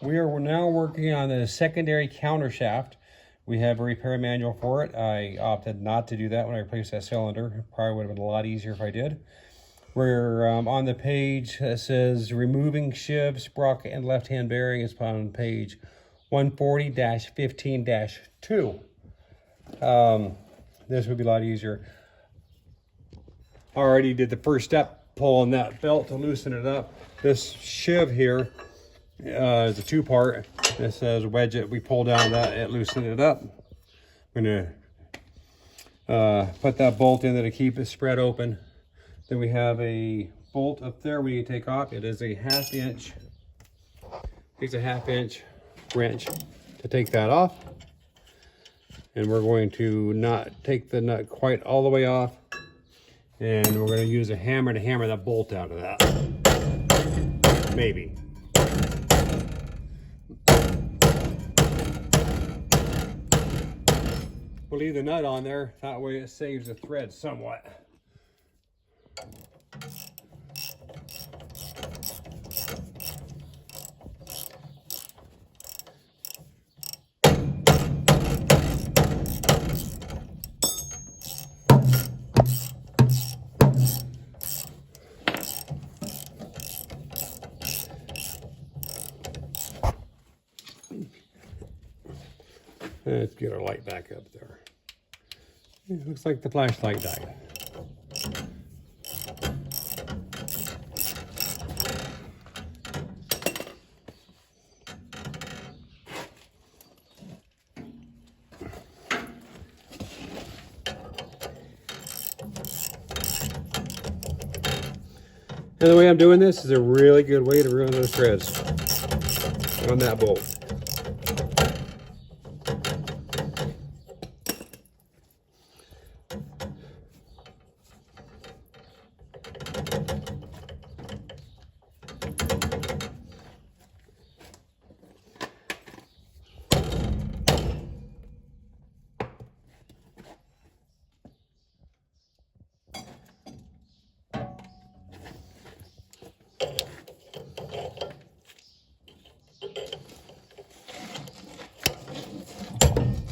We're now working on the secondary countershaft. We have a repair manual for it. I opted not to do that when I replaced that cylinder. It probably would have been a lot easier if I did. We're on the page that says removing sheave, sprocket, and left-hand bearing. It's on page 140-15-2. This would be a lot easier. Already did the first step, pulling that belt to loosen it up. This sheave here is a two-part. It says wedge it. We pull down that, it loosened it up. I'm gonna put that bolt in there to keep it spread open. Then we have a bolt up there we need to take off. It is a 1/2 inch. Takes a 1/2 inch wrench to take that off. And we're going to not take the nut quite all the way off. And we're going to use a hammer to hammer that bolt out of that. Maybe. We'll leave the nut on there. That way it saves the thread somewhat. Let's get our light back up there. It looks like the flashlight died. And the way I'm doing this is a really good way to ruin those threads on that bolt.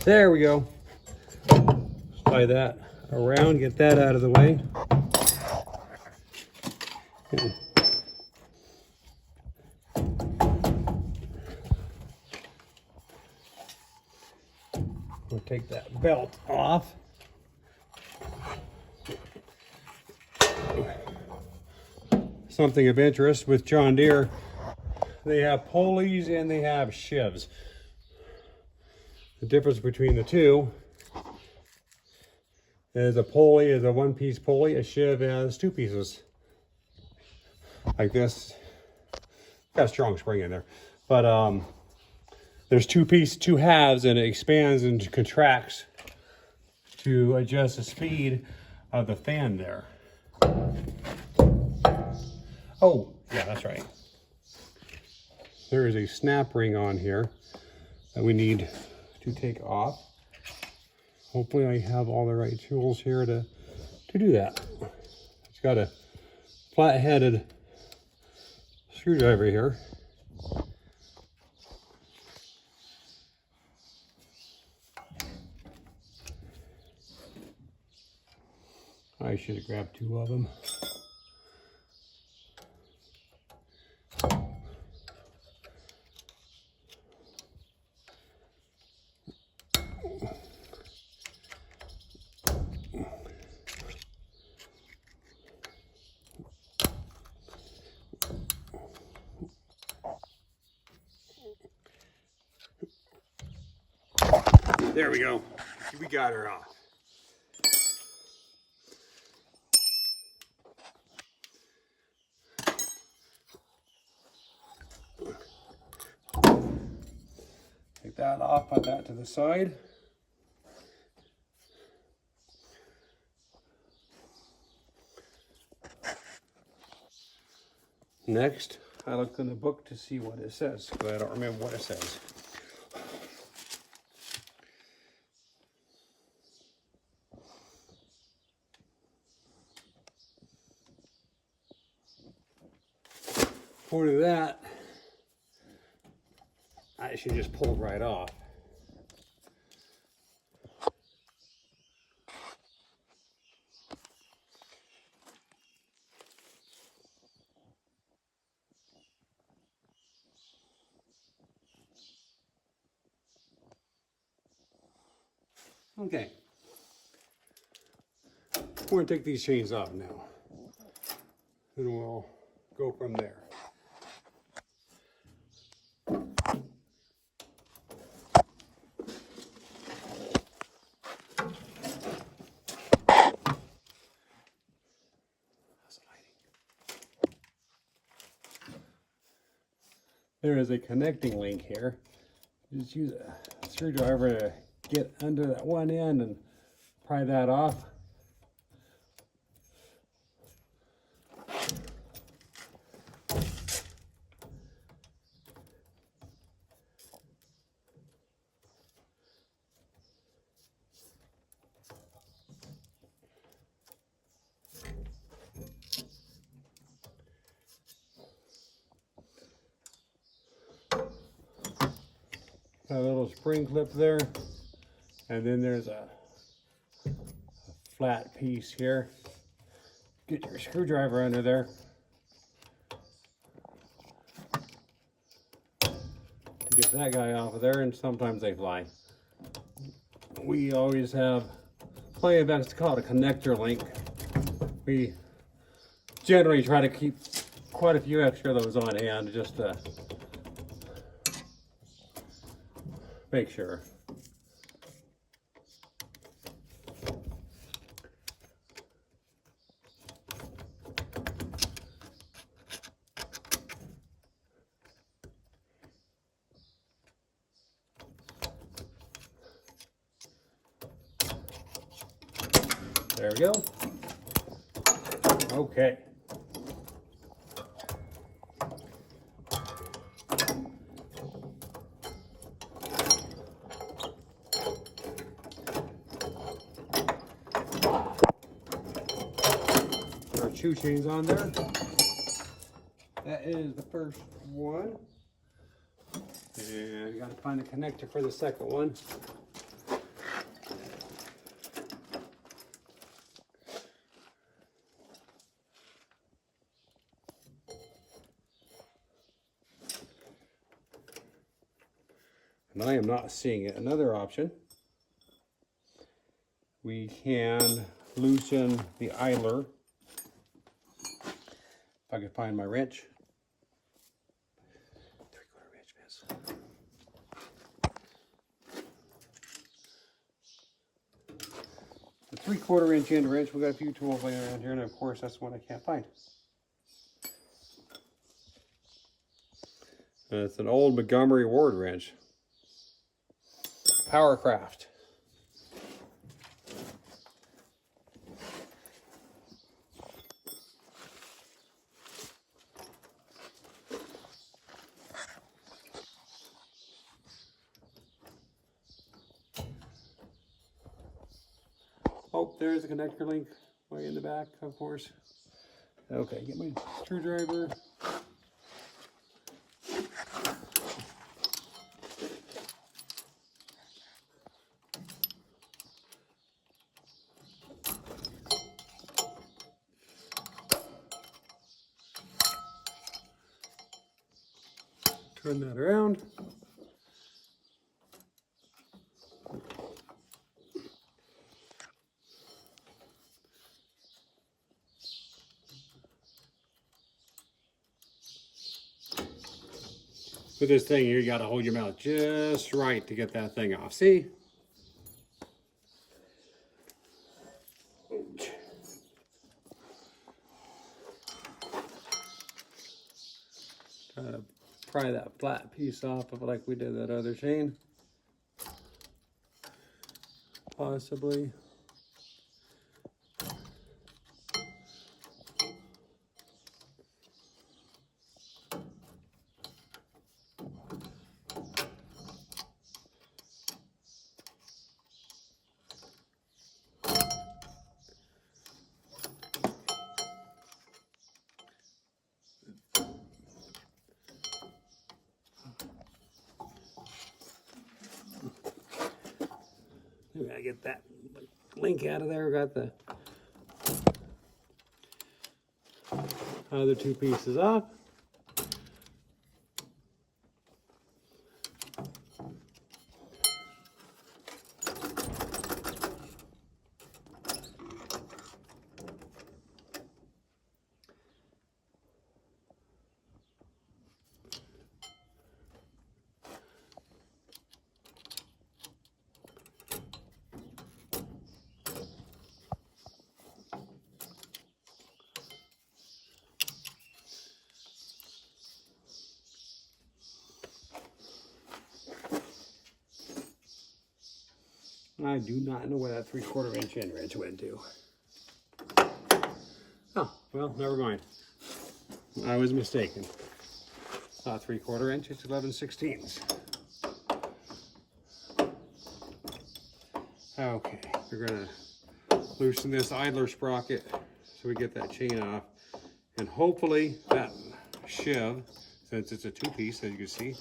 There we go. Slide that around, get that out of the way. We'll take that belt off. Something of interest with John Deere, they have pulleys and they have sheaves. The difference between the two is a pulley is a one-piece pulley, a sheave has two pieces. Like this. Got a strong spring in there. But there's two halves, and it expands and contracts to adjust the speed of the fan there. Oh, yeah, that's right. There is a snap ring on here that we need to take off. Hopefully I have all the right tools here to do that. It's got a flat-headed screwdriver here. I should have grabbed two of them. There we go. We got her off. Take that off, put that to the side. Next, I looked in the book to see what it says, because I don't remember what it says. According to that, I should just pull right off. Okay. We're going to take these chains off now. And we'll go from there. There is a connecting link here. Just use a screwdriver to get under that one end and pry that off. Got a little spring clip there, and then there's a flat piece here. Get your screwdriver under there. Get that guy off of there, and sometimes they fly. We always have plenty of extra, call it a connector link. We generally try to keep quite a few extra of those on hand just to make sure. There we go. Okay. Our shoe chains on there. That is the first one. And we got to find the connector for the second one. And I am not seeing it. Another option, we can loosen the idler. If I can find my wrench. 3/4 wrench, miss. The 3/4 inch end wrench. We got a few tools laying around here, and of course that's the one I can't find. And it's an old Montgomery Ward wrench. Powercraft. Oh, there's a connector link way in the back, of course. Okay, get my screwdriver. Turn that around. With this thing here, you got to hold your mouth just right to get that thing off. See? Try to pry that flat piece off of it like we did that other chain. Possibly. get that link out of there. Got the other two pieces off. I do not know where that 3/4 inch end wrench went to. Oh, well, never mind. I was mistaken. Not 3/4 inch, it's 11/16. Okay, we're gonna loosen this idler sprocket so we get that chain off. And hopefully that sheave, since it's a two-piece, as you can see,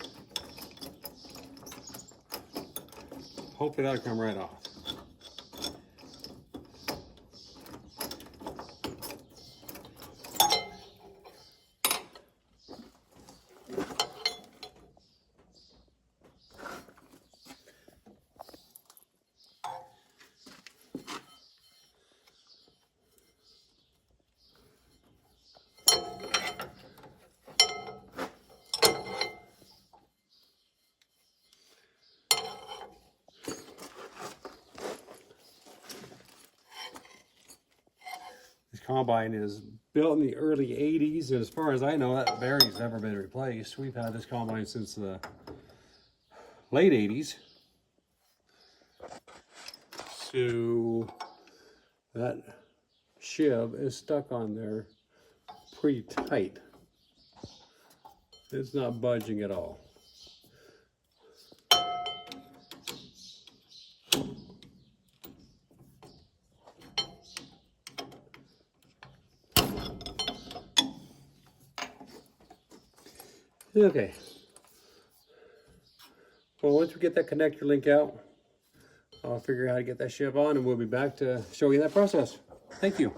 hopefully that'll come right off. This combine is built in the early 80s, and as far as I know, that bearing's never been replaced. We've had this combine since the late 80s. So that sheave is stuck on there pretty tight. It's not budging at all. Okay. Well, once we get that connector link out, I'll figure out how to get that sheave on, and we'll be back to show you that process. Thank you.